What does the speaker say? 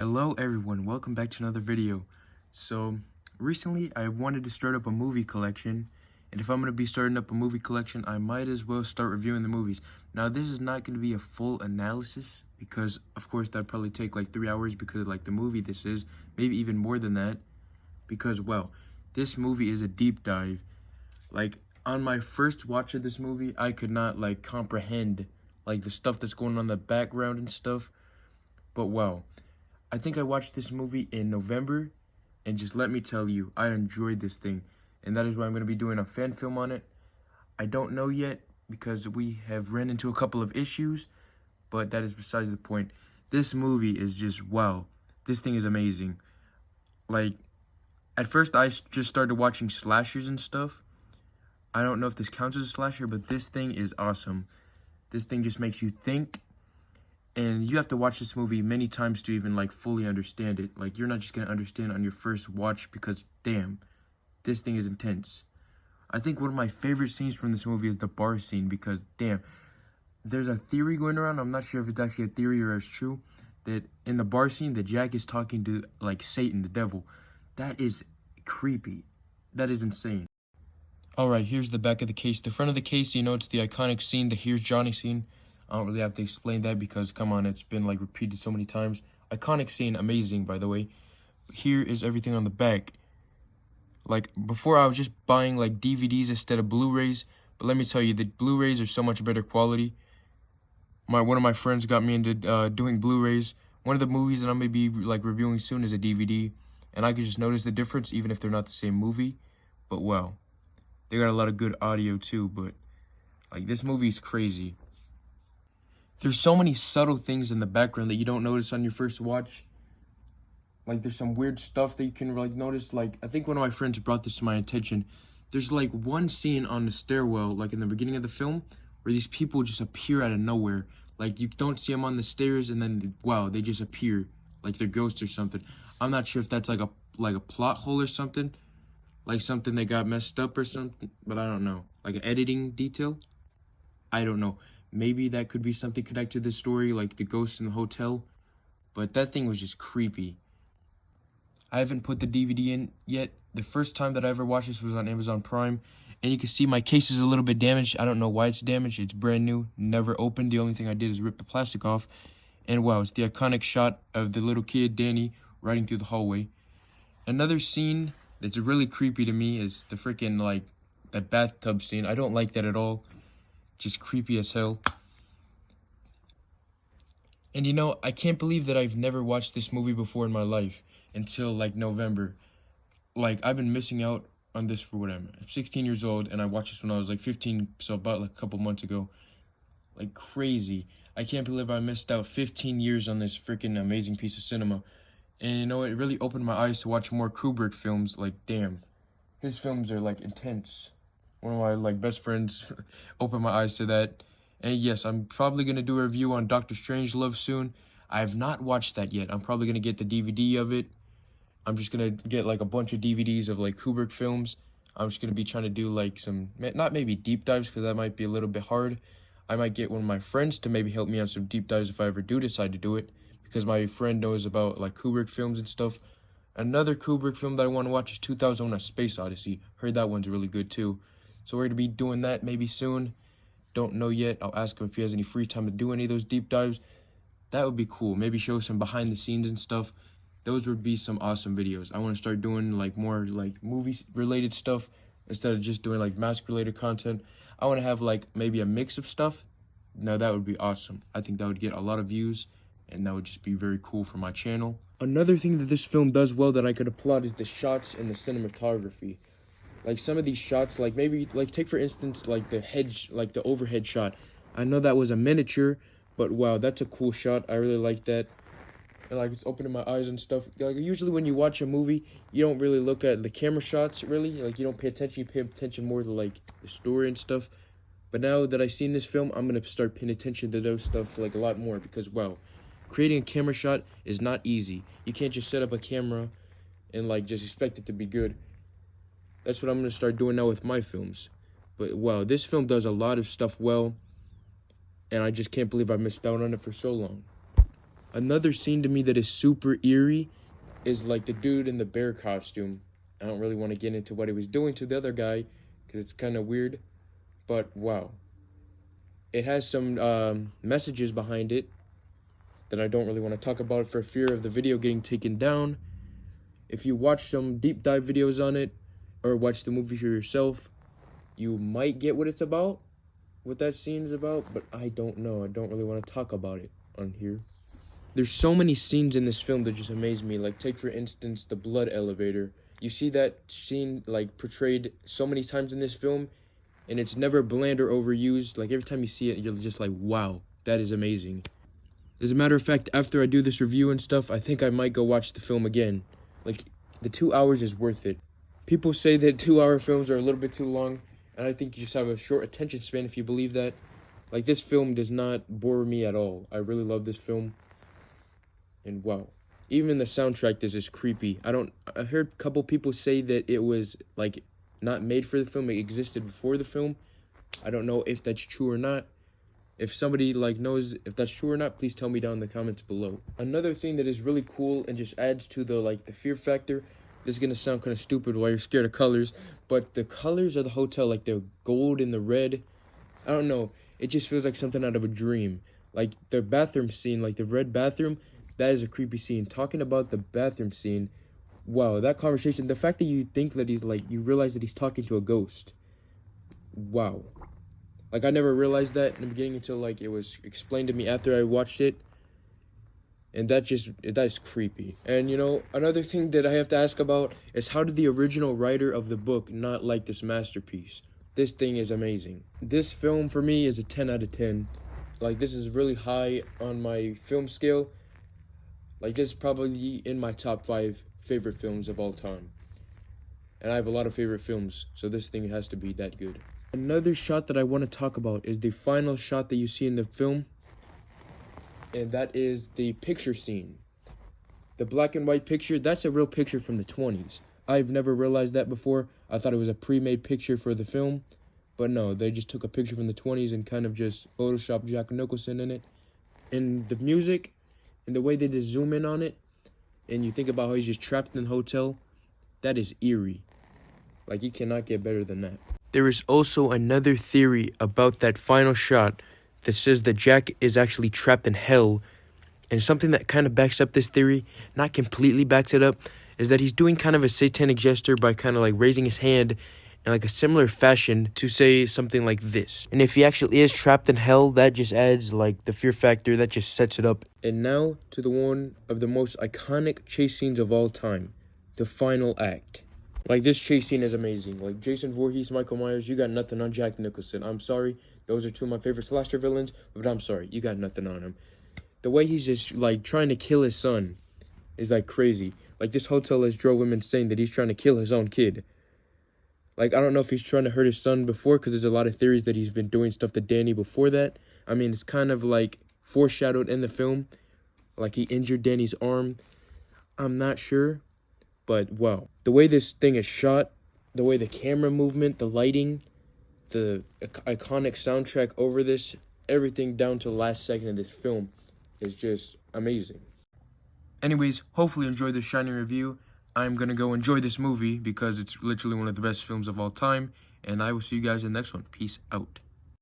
Hello everyone, welcome back to another video. So recently I wanted to start up a movie collection, and if I'm going to be starting up a movie collection, I might as well start reviewing the movies. Now this is not going to be a full analysis because of course that'd probably take like 3 hours because of like the movie this is, maybe even more than that, because well, this movie is a deep dive. Like on my first watch of this movie, I could not like comprehend like the stuff that's going on in the background and stuff, but wow. I think I watched this movie in November, and just let me tell you, I enjoyed this thing, and that is why I'm going to be doing a fan film on it. I don't know yet, because we have ran into a couple of issues, but that is besides the point. This movie is just, wow, this thing is amazing. Like, at first I just started watching slashers and stuff. I don't know if this counts as a slasher, but this thing is awesome. This thing just makes you think. And you have to watch this movie many times to even, like, fully understand it. Like, you're not just going to understand on your first watch because, damn, this thing is intense. I think one of my favorite scenes from this movie is the bar scene because, damn, there's a theory going around. I'm not sure if it's actually a theory or it's true. That in the bar scene, that Jack is talking to, like, Satan, the devil. That is creepy. That is insane. Alright, here's the back of the case. The front of the case, you know, it's the iconic scene, the Here's Johnny scene. I don't really have to explain that because, come on, it's been, like, repeated so many times. Iconic scene, amazing, by the way. Here is everything on the back. Like, before I was just buying, like, DVDs instead of Blu-rays. But let me tell you, the Blu-rays are so much better quality. One of my friends got me into doing Blu-rays. One of the movies that I'm going to be, like, reviewing soon is a DVD. And I could just notice the difference, even if they're not the same movie. But, well, they got a lot of good audio, too. But, like, this movie is crazy. There's so many subtle things in the background that you don't notice on your first watch. Like, there's some weird stuff that you can, like, notice. Like, I think one of my friends brought this to my attention. There's, like, one scene on the stairwell, like, in the beginning of the film, where these people just appear out of nowhere. Like, you don't see them on the stairs, and then, wow, they just appear. Like, they're ghosts or something. I'm not sure if that's, like a plot hole or something. Like, something that got messed up or something. But I don't know. Like, an editing detail? I don't know. Maybe that could be something connected to the story, like the ghost in the hotel. But that thing was just creepy. I haven't put the DVD in yet. The first time that I ever watched this was on Amazon Prime. And you can see my case is a little bit damaged. I don't know why it's damaged. It's brand new, never opened. The only thing I did is rip the plastic off. And wow, it's the iconic shot of the little kid, Danny, riding through the hallway. Another scene that's really creepy to me is the freaking, like, that bathtub scene. I don't like that at all. Just creepy as hell. And you know, I can't believe that I've never watched this movie before in my life until like November. Like, I've been missing out on this for whatever. I'm 16 years old and I watched this when I was like 15, so about like a couple months ago. Like, crazy. I can't believe I missed out 15 years on this freaking amazing piece of cinema. And you know, it really opened my eyes to watch more Kubrick films. Like, damn, his films are like intense. One of my, like, best friends opened my eyes to that. And yes, I'm probably going to do a review on Doctor Strangelove soon. I have not watched that yet. I'm probably going to get the DVD of it. I'm just going to get, like, a bunch of DVDs of, like, Kubrick films. I'm just going to be trying to do, like, some, not maybe deep dives, because that might be a little bit hard. I might get one of my friends to maybe help me on some deep dives if I ever do decide to do it, because my friend knows about, like, Kubrick films and stuff. Another Kubrick film that I want to watch is 2001: A Space Odyssey. Heard that one's really good, too. So we're going to be doing that maybe soon. Don't know yet. I'll ask him if he has any free time to do any of those deep dives. That would be cool. Maybe show some behind the scenes and stuff. Those would be some awesome videos. I want to start doing like more like movie related stuff instead of just doing like mask related content. I want to have like maybe a mix of stuff. Now that would be awesome. I think that would get a lot of views and that would just be very cool for my channel. Another thing that this film does well that I could applaud is the shots and the cinematography. Like, some of these shots, like, maybe, like, take for instance, like, the overhead shot. I know that was a miniature, but wow, that's a cool shot. I really like that. And, like, it's opening my eyes and stuff. Like, usually when you watch a movie, you don't really look at the camera shots, really. Like, you don't pay attention. You pay attention more to, like, the story and stuff. But now that I've seen this film, I'm going to start paying attention to those stuff, like, a lot more. Because, wow, creating a camera shot is not easy. You can't just set up a camera and, like, just expect it to be good. That's what I'm going to start doing now with my films. But, wow, this film does a lot of stuff well. And I just can't believe I missed out on it for so long. Another scene to me that is super eerie is like the dude in the bear costume. I don't really want to get into what he was doing to the other guy because it's kind of weird, but wow. It has some messages behind it that I don't really want to talk about for fear of the video getting taken down. If you watch some deep dive videos on it or watch the movie for yourself, you might get what it's about, what that scene is about, but I don't know. I don't really want to talk about it on here. There's so many scenes in this film that just amaze me. Like, take for instance the blood elevator. You see that scene like portrayed so many times in this film, and it's never bland or overused. Like, every time you see it, you're just like, wow, that is amazing. As a matter of fact, after I do this review and stuff, I think I might go watch the film again. Like, the 2 hours is worth it. People say that 2-hour films are a little bit too long, and I think you just have a short attention span if you believe that. Like, this film does not bore me at all. I really love this film. And wow, even the soundtrack is just creepy. I heard a couple people say that it was like not made for the film, it existed before the film. I don't know if that's true or not. If somebody like knows if that's true or not, please tell me down in the comments below. Another thing that is really cool and just adds to the fear factor, this is gonna sound kind of stupid while you're scared of colors, but the colors of the hotel, like the gold and the red, I don't know, it just feels like something out of a dream. Like the bathroom scene, like the red bathroom, that is a creepy scene. Talking about the bathroom scene, wow, that conversation, the fact that you think that you realize that he's talking to a ghost. Wow. Like, I never realized that in the beginning until, it was explained to me after I watched it. And that is creepy. And, another thing that I have to ask about is how did the original writer of the book not like this masterpiece? This thing is amazing. This film, for me, is a 10 out of 10. Like, this is really high on my film scale. Like, this is probably in my top 5 favorite films of all time. And I have a lot of favorite films, so this thing has to be that good. Another shot that I want to talk about is the final shot that you see in the film. And that is the picture scene. The black and white picture, that's a real picture from the 20s. I've never realized that before. I thought it was a pre-made picture for the film. But no, they just took a picture from the 20s and kind of just photoshopped Jack Nicholson in it. And the music, and the way they just zoom in on it, and you think about how he's just trapped in the hotel, that is eerie. Like, you cannot get better than that. There is also another theory about that final shot that says that Jack is actually trapped in hell. And something that kind of backs up this theory, not completely backs it up, is that he's doing kind of a satanic gesture by kind of raising his hand in a similar fashion to say something like this. And if he actually is trapped in hell, that just adds the fear factor, that just sets it up. And now to the one of the most iconic chase scenes of all time, the final act. This chase scene is amazing. Jason Voorhees, Michael Myers, you got nothing on Jack Nicholson. I'm sorry, those are two of my favorite slasher villains, but I'm sorry, you got nothing on him. The way he's just trying to kill his son is crazy. This hotel has drove him insane that he's trying to kill his own kid. I don't know if he's trying to hurt his son before, because there's a lot of theories that he's been doing stuff to Danny before that. I mean, it's kind of foreshadowed in the film. He injured Danny's arm. I'm not sure, but wow. The way this thing is shot, the way the camera movement, the lighting, the iconic soundtrack over this, everything down to the last second of this film is just amazing. Anyways, hopefully you enjoyed this Shining review. I'm going to go enjoy this movie because it's literally one of the best films of all time. And I will see you guys in the next one. Peace out.